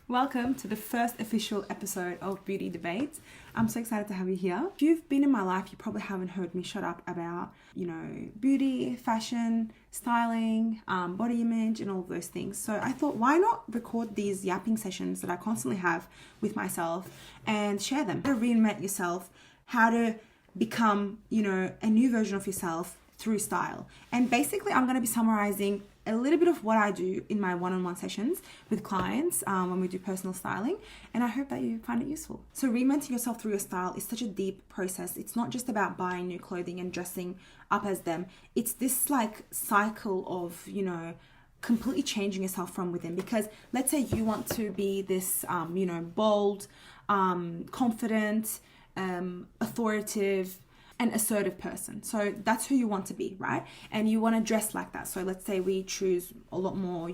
Welcome to the first official episode of Beauty Debates. I'm so excited to have you here. If you've been in my life, you probably haven't heard me shut up about, beauty, fashion, styling, body image, and all of those things. So I thought, why not record these yapping sessions that I constantly have with myself and share them? How to reinvent yourself, how to become, a new version of yourself through style. And basically, I'm going to be summarizing a little bit of what I do in my one-on-one sessions with clients when we do personal styling, and I hope that you find it useful. So reinventing yourself through your style is such a deep process. It's not just about buying new clothing and dressing up as them. It's this cycle of, completely changing yourself from within. Because let's say you want to be this, bold, confident, authoritative, an assertive person. So that's who you want to be, right? And you want to dress like that. So let's say we choose a lot more,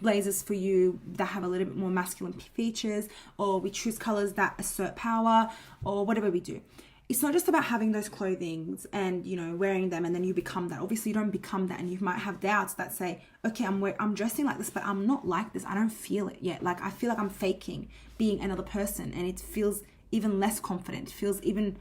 blazers for you that have a little bit more masculine features, or we choose colors that assert power, or whatever we do. It's not just about having those clothings and, wearing them and then you become that. Obviously you don't become that, and you might have doubts that say, okay, I'm dressing like this, but I'm not like this. I don't feel it yet. I feel like I'm faking being another person, and it feels even less confident. It feels even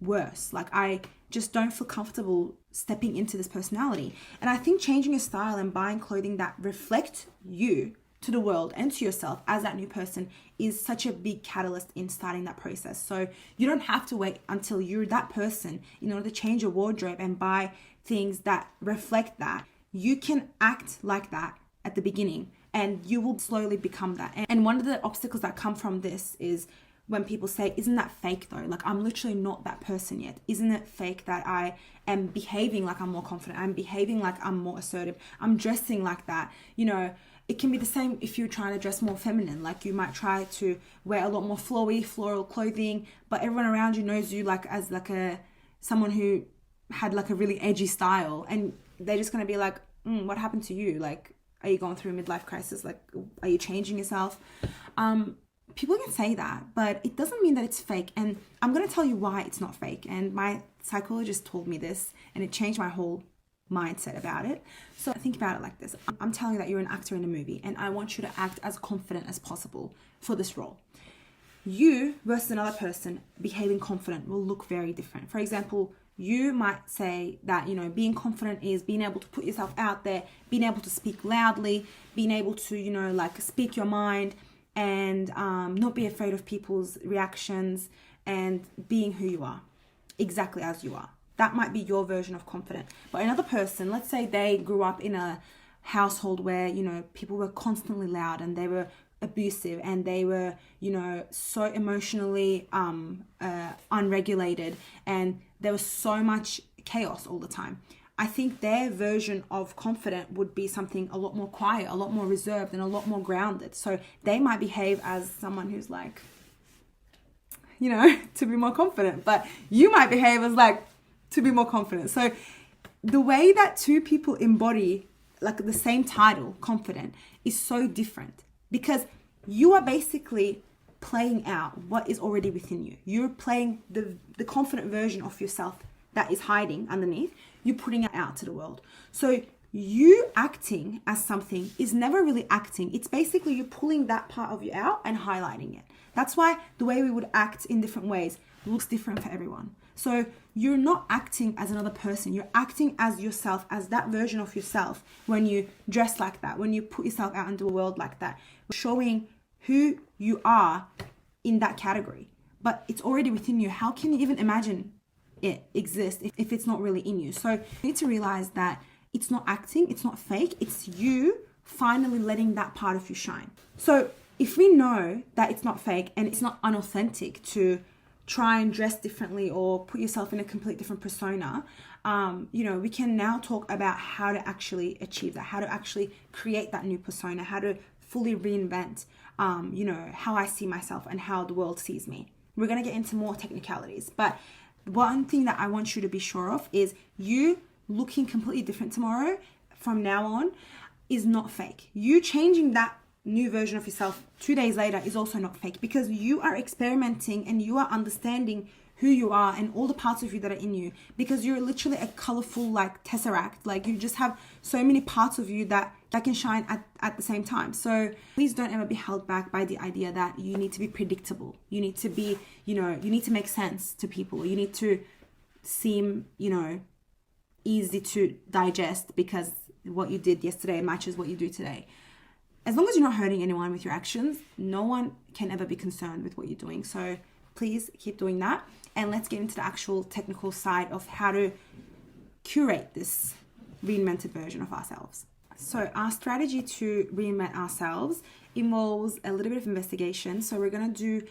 worse. I just don't feel comfortable stepping into this personality. And I think changing your style and buying clothing that reflect you to the world and to yourself as that new person is such a big catalyst in starting that process. So you don't have to wait until you're that person in order to change your wardrobe and buy things that reflect that. You can act like that at the beginning and you will slowly become that. And one of the obstacles that come from this is when people say, isn't that fake though? I'm literally not that person yet. Isn't it fake that I am behaving like I'm more confident? I'm behaving like I'm more assertive. I'm dressing like that. It can be the same if you're trying to dress more feminine. You might try to wear a lot more flowy, floral clothing, but everyone around you knows you as someone who had a really edgy style, and they're just going to be like, what happened to you? Are you going through a midlife crisis? Are you changing yourself? People can say that, but it doesn't mean that it's fake. And I'm going to tell you why it's not fake. And my psychologist told me this, and it changed my whole mindset about it. So think about it like this. I'm telling you that you're an actor in a movie, and I want you to act as confident as possible for this role. You versus another person behaving confident will look very different. For example, you might say that, being confident is being able to put yourself out there, being able to speak loudly, being able to, speak your mind, and not be afraid of people's reactions, and being who you are, exactly as you are. That might be your version of confident. But another person, let's say they grew up in a household where, people were constantly loud and they were abusive and they were, so emotionally unregulated, and there was so much chaos all the time. I think their version of confident would be something a lot more quiet, a lot more reserved, and a lot more grounded. So they might behave as someone who's to be more confident, but you might behave as to be more confident. So the way that two people embody the same title, confident, is so different, because you are basically playing out what is already within you. You're playing the confident version of yourself that is hiding underneath. You're putting it out to the world. So you acting as something is never really acting. It's basically you're pulling that part of you out and highlighting it. That's why the way we would act in different ways looks different for everyone. So you're not acting as another person. You're acting as yourself, as that version of yourself when you dress like that, when you put yourself out into the world like that, showing who you are in that category. But it's already within you. How can you even imagine it exists if it's not really in you? So you need to realize that it's not acting, it's not fake, it's you finally letting that part of you shine. So if we know that it's not fake and it's not unauthentic to try and dress differently or put yourself in a complete different persona, we can now talk about how to actually achieve that, how to actually create that new persona, how to fully reinvent, how I see myself and how the world sees me. We're going to get into more technicalities, but one thing that I want you to be sure of is you looking completely different tomorrow from now on is not fake. You changing that new version of yourself 2 days later is also not fake, because you are experimenting and you are understanding who you are and all the parts of you that are in you, because you're literally a colorful tesseract. You just have so many parts of you that that can shine at the same time. So please don't ever be held back by the idea that you need to be predictable. You need to be, you need to make sense to people. You need to seem, easy to digest because what you did yesterday matches what you do today. As long as you're not hurting anyone with your actions, no one can ever be concerned with what you're doing. So please keep doing that. And let's get into the actual technical side of how to curate this reinvented version of ourselves. So our strategy to reinvent ourselves involves a little bit of investigation. So we're going to do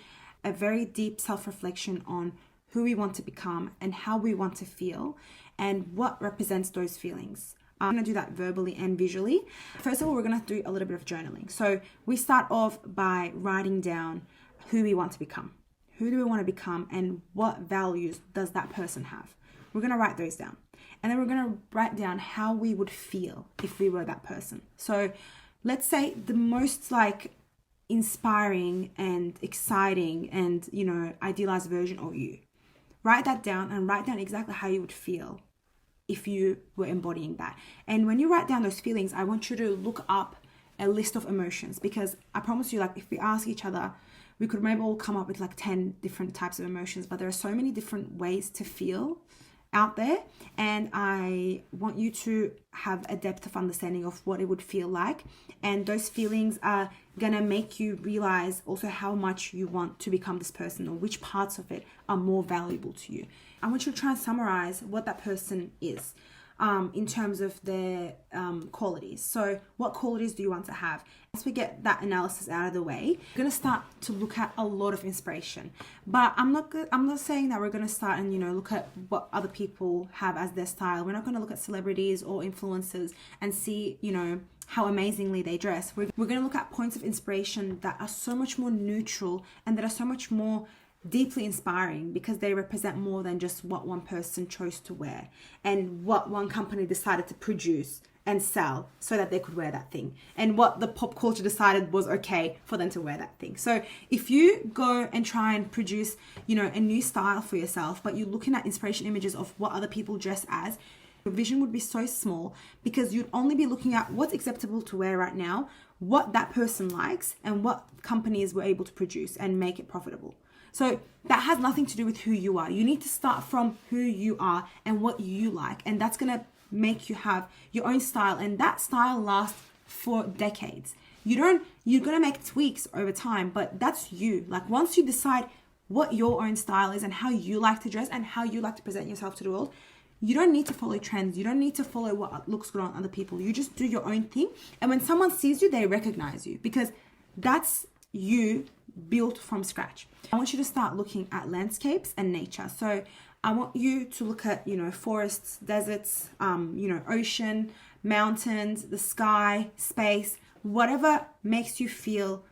a very deep self-reflection on who we want to become and how we want to feel and what represents those feelings. I'm going to do that verbally and visually. First of all, we're going to do a little bit of journaling. So we start off by writing down who we want to become. Who do we want to become and what values does that person have? We're going to write those down. And then we're going to write down how we would feel if we were that person. So let's say the most inspiring and exciting and, idealized version of you. Write that down and write down exactly how you would feel if you were embodying that. And when you write down those feelings, I want you to look up a list of emotions, because I promise you, if we ask each other, we could maybe all come up with 10 different types of emotions, but there are so many different ways to feel out there. And I want you to have a depth of understanding of what it would feel like. And those feelings are gonna make you realize also how much you want to become this person, or which parts of it are more valuable to you. I want you to try and summarize what that person is in terms of their qualities. So what qualities do you want to have? Once we get that analysis out of the way, we're going to start to look at a lot of inspiration. But I'm not saying that we're going to start and look at what other people have as their style. We're not going to look at celebrities or influencers and see how amazingly they dress. We're going to look at points of inspiration that are so much more neutral and that are so much more deeply inspiring, because they represent more than just what one person chose to wear and what one company decided to produce and sell so that they could wear that thing, and what the pop culture decided was okay for them to wear that thing. So if you go and try and produce a new style for yourself, but you're looking at inspiration images of what other people dress as, your vision would be so small, because you'd only be looking at what's acceptable to wear right now, what that person likes, and what companies were able to produce and make it profitable. So that has nothing to do with who you are. You need to start from who you are and what you like. And that's going to make you have your own style. And that style lasts for decades. You're going to make tweaks over time, but that's you. Once you decide what your own style is and how you like to dress and how you like to present yourself to the world, you don't need to follow trends. You don't need to follow what looks good on other people. You just do your own thing. And when someone sees you, they recognize you, because that's you built from scratch. I want you to start looking at landscapes and nature. So I want you to look at, forests, deserts, ocean, mountains, the sky, space, whatever makes you feel,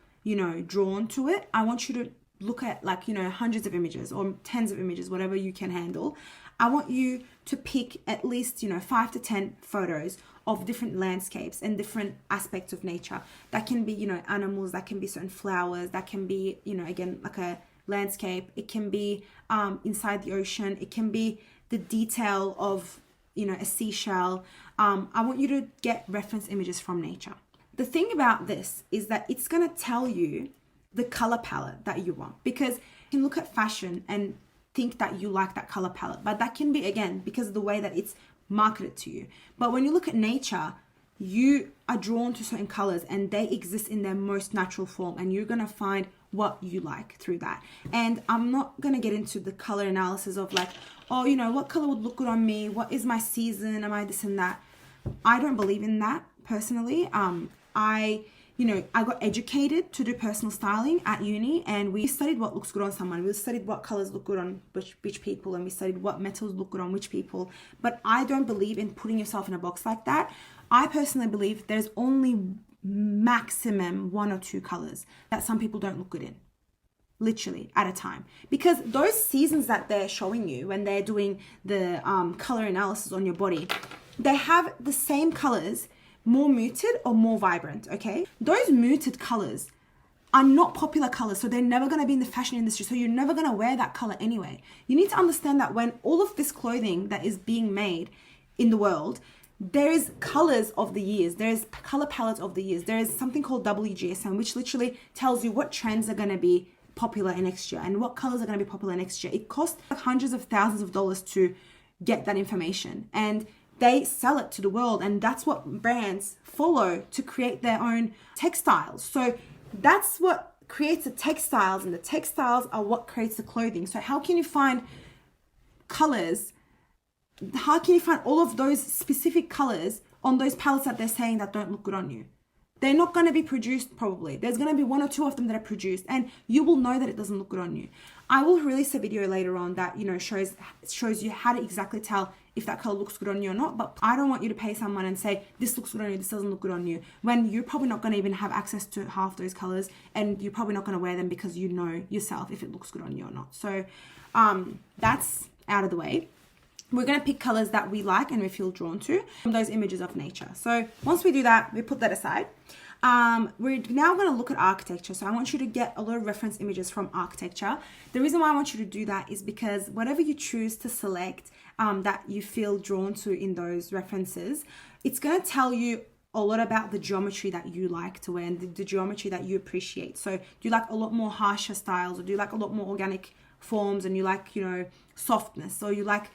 drawn to it. I want you to look at hundreds of images or tens of images, whatever you can handle. I want you to pick at least, 5 to 10 photos of different landscapes and different aspects of nature. That can be, animals, that can be certain flowers, that can be, again, like a landscape. It can be inside the ocean. It can be the detail of, a seashell. I want you to get reference images from nature. The thing about this is that it's going to tell you the color palette that you want, because you can look at fashion and think that you like that color palette, but that can be, again, because of the way that it's marketed to you. But when you look at nature, you are drawn to certain colors and they exist in their most natural form, and you're going to find what you like through that. And I'm not going to get into the color analysis of what color would look good on me? What is my season? Am I this and that? I don't believe in that personally. I got educated to do personal styling at uni, and we studied what looks good on someone. We studied what colors look good on which people, and we studied what metals look good on which people. But I don't believe in putting yourself in a box like that. I personally believe there's only maximum 1 or 2 colors that some people don't look good in, literally, at a time. Because those seasons that they're showing you when they're doing the color analysis on your body, they have the same colors, more muted or more vibrant, okay? Those muted colors are not popular colors, so they're never going to be in the fashion industry, so you're never going to wear that color anyway. You need to understand that when all of this clothing that is being made in the world, There's colors of the years. There's color palettes of the years. There is something called WGSN, which literally tells you what trends are going to be popular next year and what colors are going to be popular next year. It costs hundreds of thousands of dollars to get that information, and they sell it to the world, and that's what brands follow to create their own textiles. So that's what creates the textiles, and the textiles are what creates the clothing. So how can you find colors? How can you find all of those specific colors on those palettes that they're saying that don't look good on you? They're not going to be produced probably. There's going to be 1 or 2 of them that are produced, and you will know that it doesn't look good on you. I will release a video later on that, you know, shows you how to exactly tell if that color looks good on you or not. But I don't want you to pay someone and say, this looks good on you, this doesn't look good on you, when you're probably not going to even have access to half those colors, and you're probably not going to wear them because you know yourself if it looks good on you or not. So that's out of the way. We're going to pick colors that we like and we feel drawn to from those images of nature. So once we do that, we put that aside. We're now going to look at architecture. So I want you to get a lot of reference images from architecture. The reason why I want you to do that is because whatever you choose to select that you feel drawn to in those references, it's going to tell you a lot about the geometry that you like to wear and the geometry that you appreciate. So do you like a lot more harsher styles, or do you like a lot more organic forms, and you like, you know, softness, or you like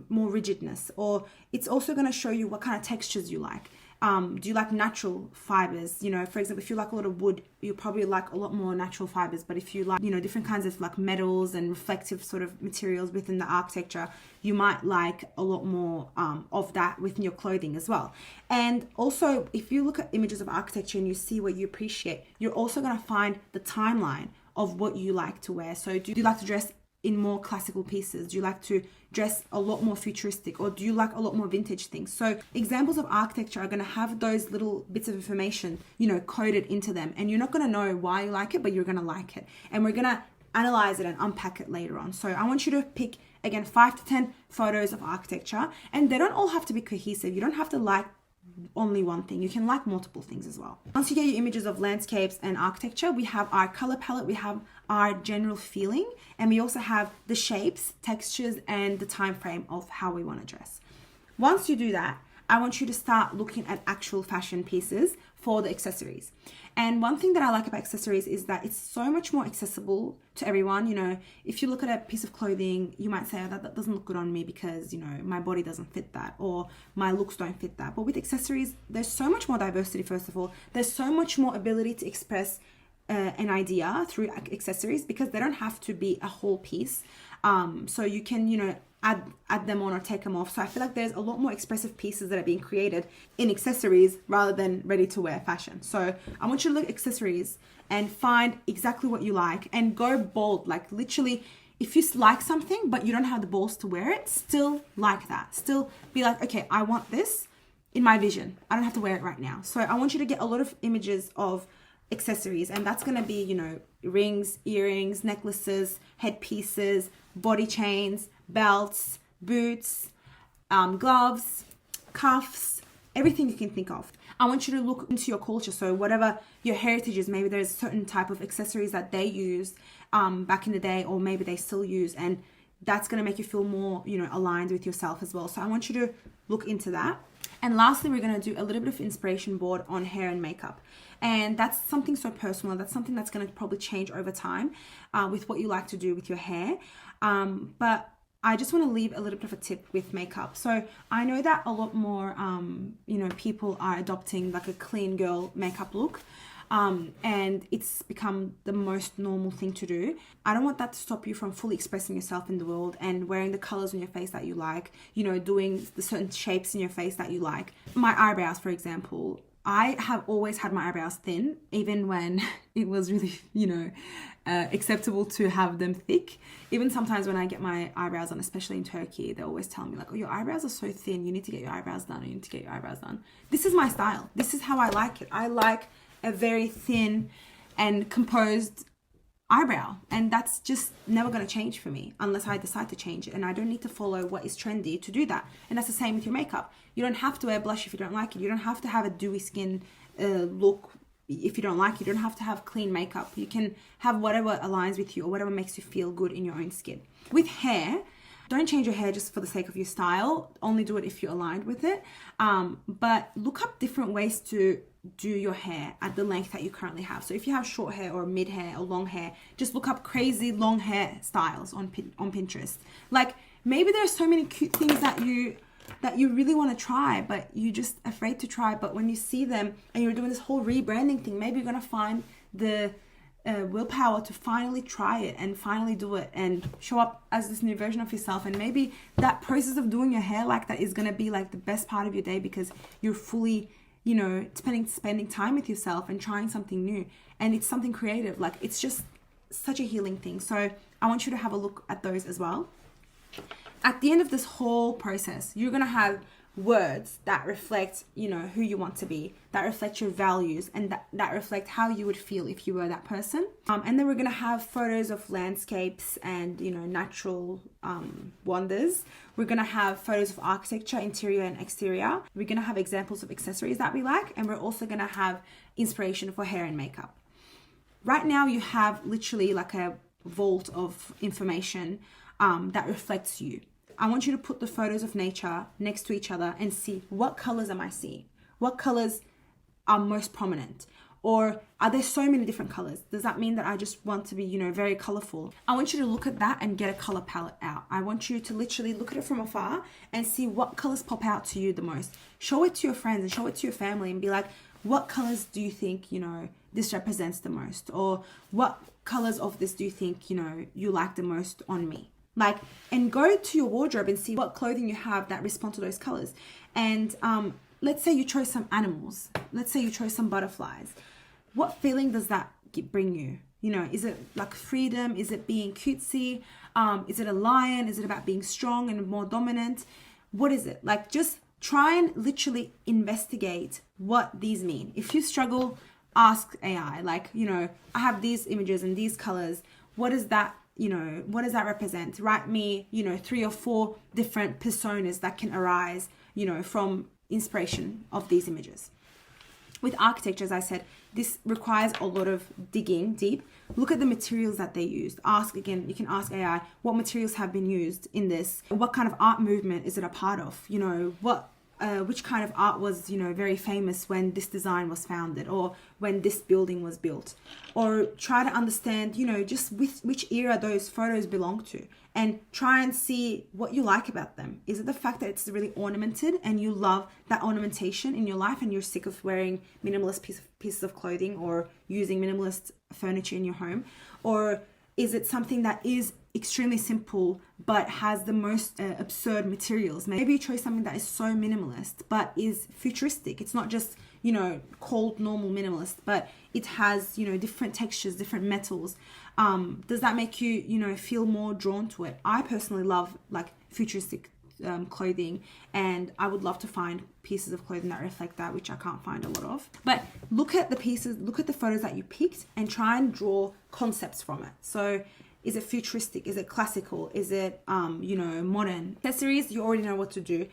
more rigidness? Or it's also going to show you what kind of textures you like. Do you like natural fibers? You know, for example, if you like a lot of wood, you probably like a lot more natural fibers. But if you like, you know, different kinds of like metals and reflective sort of materials within the architecture, you might like a lot more of that within your clothing as well. And also, if you look at images of architecture and you see what you appreciate, you're also going to find the timeline of what you like to wear. So do you like to dress in more classical pieces? Do you like to dress a lot more futuristic, or do you like a lot more vintage things? So examples of architecture are going to have those little bits of information, you know, coded into them, and you're not going to know why you like it, but you're going to like it, and we're going to analyze it and unpack it later on. So I want you to pick, again, 5 to 10 photos of architecture, and they don't all have to be cohesive. You don't have to like only one thing. You can like multiple things as well. Once you get your images of landscapes and architecture, we have our color palette, we have our general feeling, and we also have the shapes, textures, and the time frame of how we want to dress. Once you do that, I want you to start looking at actual fashion pieces for the accessories. And one thing that I like about accessories is that it's so much more accessible to everyone. You know, if you look at a piece of clothing, you might say, oh, that doesn't look good on me because, you know, my body doesn't fit that, or my looks don't fit that. But with accessories, there's so much more diversity, first of all. There's so much more ability to express an idea through accessories, because they don't have to be a whole piece. So you can, you know, add them on or take them off. So I feel like there's a lot more expressive pieces that are being created in accessories rather than ready to wear fashion. So I want you to look at accessories and find exactly what you like and go bold. Like literally, if you like something but you don't have the balls to wear it, still like that. Still be like, okay, I want this in my vision. I don't have to wear it right now. So I want you to get a lot of images of accessories, and that's going to be, you know, rings, earrings, necklaces, headpieces, body chains, belts, boots, gloves, cuffs, everything you can think of. I want you to look into your culture. So whatever your heritage is, maybe there's a certain type of accessories that they used back in the day, or maybe they still use, and that's going to make you feel more, you know, aligned with yourself as well. So I want you to look into that. And lastly, we're going to do a little bit of inspiration board on hair and makeup. And that's something so personal. That's something that's going to probably change over time with what you like to do with your hair. But I just want to leave a little bit of a tip with makeup. So I know that a lot more, you know, people are adopting like a clean girl makeup look. And it's become the most normal thing to do. I don't want that to stop you from fully expressing yourself in the world and wearing the colors on your face that you like, you know, doing the certain shapes in your face that you like. My eyebrows, for example, I have always had my eyebrows thin, even when it was really, you know, acceptable to have them thick. Even sometimes when I get my eyebrows done, especially in Turkey, they always tell me like, oh, your eyebrows are so thin, you need to get your eyebrows done, you need to get your eyebrows done. This is my style. This is how I like it. I like a very thin and composed eyebrow, and that's just never going to change for me unless I decide to change it, and I don't need to follow what is trendy to do that. And that's the same with your makeup. You don't have to wear blush if you don't like it. You don't have to have a dewy skin look if you don't like it. You don't have to have clean makeup. You can have whatever aligns with you or whatever makes you feel good in your own skin. With hair, Don't change your hair just for the sake of your style. Only do it if you're aligned with it. But look up different ways to do your hair at the length that you currently have. So if you have short hair or mid hair or long hair, just look up crazy long hair styles on Pinterest. Like, maybe there's so many cute things that you really want to try, but you're just afraid to try. But when you see them and you're doing this whole rebranding thing, maybe you're going to find the willpower to finally try it and finally do it and show up as this new version of yourself. And maybe that process of doing your hair like that is going to be like the best part of your day, because you're fully, you know, spending time with yourself and trying something new, and it's something creative. Like, it's just such a healing thing. So I want you to have a look at those as well. At the end of this whole process, you're going to have words that reflect, you know, who you want to be, that reflect your values, and that reflect how you would feel if you were that person. And then we're going to have photos of landscapes and, you know, natural wonders. We're going to have photos of architecture, interior and exterior. We're going to have examples of accessories that we like, and we're also going to have inspiration for hair and makeup. Right now you have literally like a vault of information that reflects you. I want you to put the photos of nature next to each other and see, what colors am I seeing? What colors are most prominent? Or are there so many different colors? Does that mean that I just want to be, you know, very colorful? I want you to look at that and get a color palette out. I want you to literally look at it from afar and see what colors pop out to you the most. Show it to your friends and show it to your family and be like, what colors do you think, you know, this represents the most? Or what colors of this do you think, you know, you like the most on me? Like, and go to your wardrobe and see what clothing you have that respond to those colors. And let's say you chose some animals. Let's say you chose some butterflies. What feeling does that bring you? You know, is it like freedom? Is it being cutesy? Is it a lion? Is it about being strong and more dominant? What is it? Like, just try and literally investigate what these mean. If you struggle, ask AI. Like, you know, I have these images and these colors. What is that? You know, what does that represent? Write me, you know, 3 or 4 different personas that can arise, you know, from inspiration of these images. With architecture, as I said, this requires a lot of digging deep. Look at the materials that they used. Ask, again, you can ask AI, what materials have been used in this? What kind of art movement is it a part of? You know, which kind of art was, you know, very famous when this design was founded or when this building was built? Or try to understand, you know, just which era those photos belong to, and try and see what you like about them. Is it the fact that it's really ornamented and you love that ornamentation in your life and you're sick of wearing minimalist pieces of clothing or using minimalist furniture in your home? Or is it something that is extremely simple but has the most absurd materials? Maybe you chose something that is so minimalist but is futuristic. It's not just, you know, called normal minimalist, but it has, you know, different textures, different metals. Does that make you, you know, feel more drawn to it? I personally love like futuristic clothing, and I would love to find pieces of clothing that reflect that, which I can't find a lot of. But look at the pieces, look at the photos that you picked and try and draw concepts from it. So is it futuristic? Is it classical? Is it, you know, modern? Accessories, you already know what to do.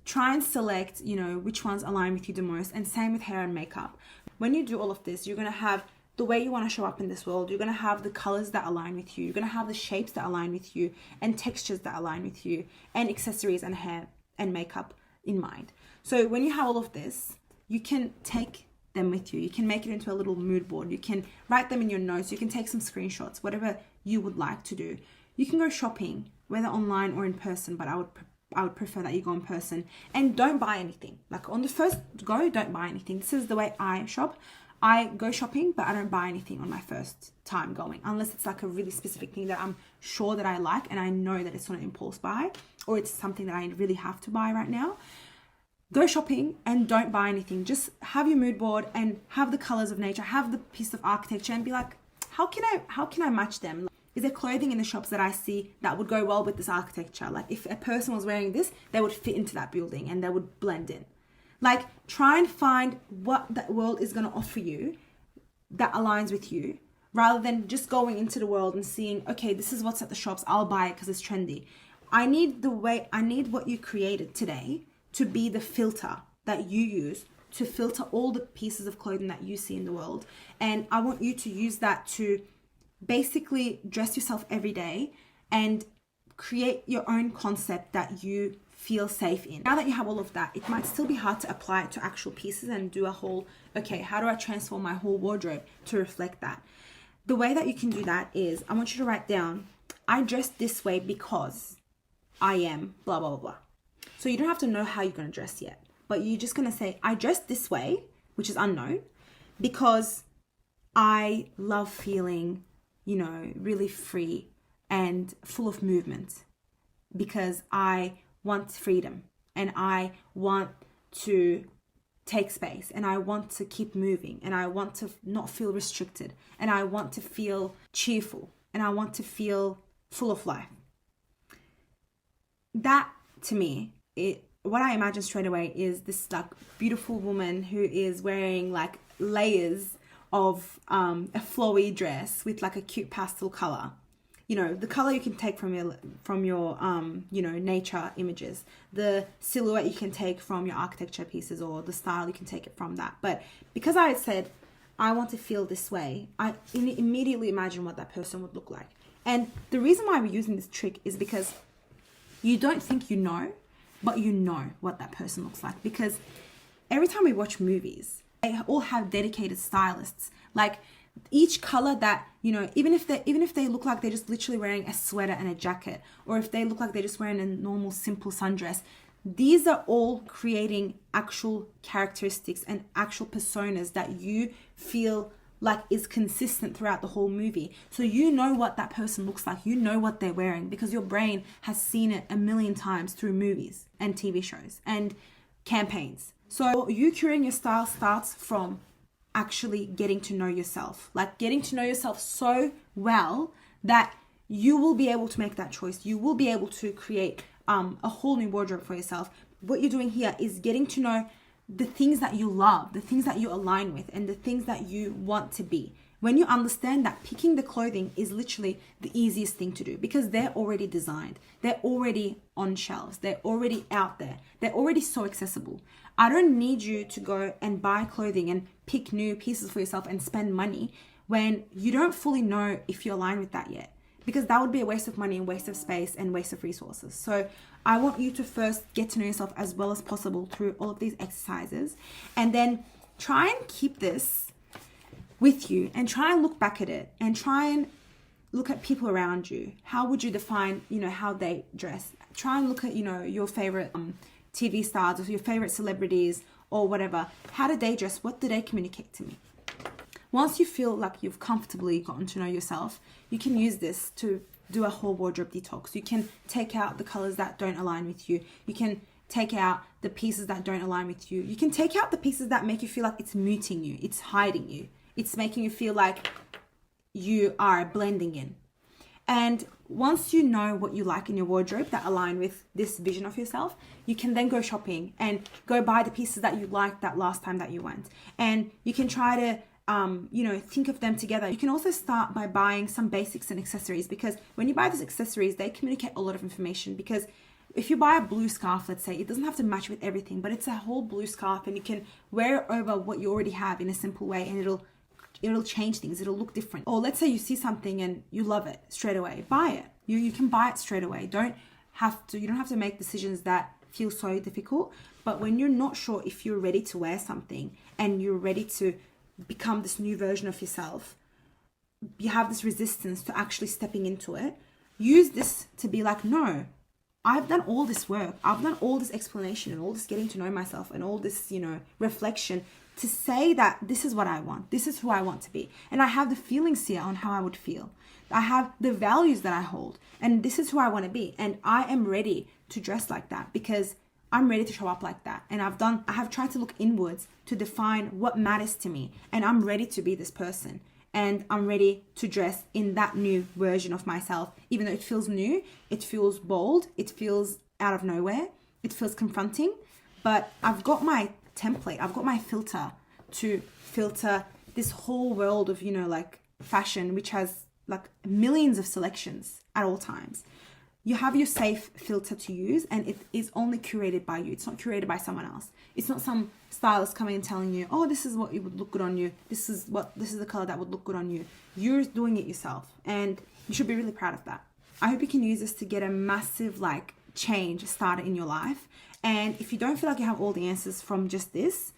Try and select, you know, which ones align with you the most, and same with hair and makeup. When you do all of this, you're going to have the way you want to show up in this world. You're going to have the colors that align with you. You're going to have the shapes that align with you and textures that align with you, and accessories and hair and makeup in mind. So when you have all of this, you can take them with you. You can make it into a little mood board. You can write them in your notes. You can take some screenshots, whatever you would like to do. You can go shopping, whether online or in person, but I would prefer that you go in person, and don't buy anything. Like, on the first go, don't buy anything. This is the way I shop. I go shopping, but I don't buy anything on my first time going, unless it's like a really specific thing that I'm sure that I like and I know that it's not an impulse buy, or it's something that I really have to buy right now. Go shopping and don't buy anything. Just have your mood board and have the colors of nature, have the piece of architecture, and be like, how can I match them? Is there clothing in the shops that I see that would go well with this architecture? Like, if a person was wearing this, they would fit into that building and they would blend in. Like, try and find what that world is going to offer you that aligns with you, rather than just going into the world and seeing, okay, this is what's at the shops, I'll buy it because it's trendy. I need what you created today to be the filter that you use to filter all the pieces of clothing that you see in the world. And I want you to use that to basically dress yourself every day and create your own concept that you feel safe in. Now that you have all of that, it might still be hard to apply it to actual pieces and do a whole, okay, how do I transform my whole wardrobe to reflect that? The way that you can do that is, I want you to write down, I dress this way because I am blah, blah, blah, blah. So you don't have to know how you're going to dress yet, but you're just going to say, I dress this way, which is unknown, because I love feeling, really free and full of movement, because I want freedom and I want to take space and I want to keep moving and I want to not feel restricted and I want to feel cheerful and I want to feel full of life. That, to me, what I imagine straight away is this like beautiful woman who is wearing like layers of a flowy dress with like a cute pastel color. The color you can take from your nature images, the silhouette you can take from your architecture pieces, or the style you can take it from that. But because I had said, I want to feel this way, I immediately imagine what that person would look like. And the reason why we're using this trick is because you don't think you know, but you know what that person looks like. Because every time we watch movies, they all have dedicated stylists. Like each color that, even if they look like they're just literally wearing a sweater and a jacket, or if they look like they're just wearing a normal simple sundress, these are all creating actual characteristics and actual personas that you feel like is consistent throughout the whole movie. So you know what that person looks like, you know what they're wearing, because your brain has seen it a million times through movies and TV shows and campaigns. So you curating your style starts from actually getting to know yourself, like getting to know yourself so well that you will be able to make that choice. You will be able to create a whole new wardrobe for yourself. What you're doing here is getting to know the things that you love, the things that you align with, and the things that you want to be. When you understand that, picking the clothing is literally the easiest thing to do, because they're already designed. They're already on shelves. They're already out there. They're already so accessible. I don't need you to go and buy clothing and pick new pieces for yourself and spend money when you don't fully know if you align with that yet, because that would be a waste of money and waste of space and waste of resources. So I want you to first get to know yourself as well as possible through all of these exercises, and then try and keep this with you and try and look back at it and try and look at people around you. How would you define, how they dress? Try and look at, your favorite TV stars or your favorite celebrities or whatever. How do they dress? What do they communicate to me? Once you feel like you've comfortably gotten to know yourself, you can use this to do a whole wardrobe detox. You can take out the colors that don't align with you. You can take out the pieces that don't align with you. You can take out the pieces that make you feel like it's muting you, it's hiding you, it's making you feel like you are blending in. And once you know what you like in your wardrobe that align with this vision of yourself, you can then go shopping and go buy the pieces that you liked that last time that you went. And you can try to think of them together. You can also start by buying some basics and accessories, because when you buy these accessories, they communicate a lot of information. Because if you buy a blue scarf, let's say, it doesn't have to match with everything, but it's a whole blue scarf and you can wear it over what you already have in a simple way, and it'll change things. It'll look different. Or let's say you see something and you love it straight away. Buy it. You can buy it straight away. You don't have to make decisions that feel so difficult. But when you're not sure if you're ready to wear something and you're ready to become this new version of yourself, you have this resistance to actually stepping into it. Use this to be like, no, I've done all this work. I've done all this explanation and all this getting to know myself and all this, reflection to say that this is what I want. This is who I want to be. And I have the feelings here on how I would feel. I have the values that I hold, and this is who I want to be. And I am ready to dress like that because I'm ready to show up like that. And I have tried to look inwards to define what matters to me. And I'm ready to be this person. And I'm ready to dress in that new version of myself. Even though it feels new, it feels bold, it feels out of nowhere, it feels confronting. But I've got my template, I've got my filter to filter this whole world of, fashion, which has like millions of selections at all times. You have your safe filter to use, and it is only curated by you. It's not curated by someone else. It's not some stylist coming and telling you, oh, this is what would look good on you. This is the color that would look good on you. You're doing it yourself, and you should be really proud of that. I hope you can use this to get a massive like change started in your life. And if you don't feel like you have all the answers from just this,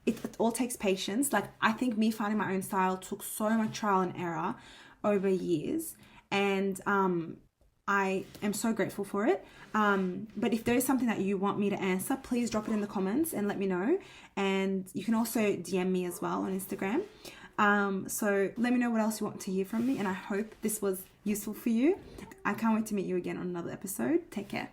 it all takes patience. Like, I think me finding my own style took so much trial and error over years, and I am so grateful for it. But if there is something that you want me to answer, please drop it in the comments and let me know. And you can also DM me as well on Instagram. So let me know what else you want to hear from me, and I hope this was useful for you. I can't wait to meet you again on another episode. Take care.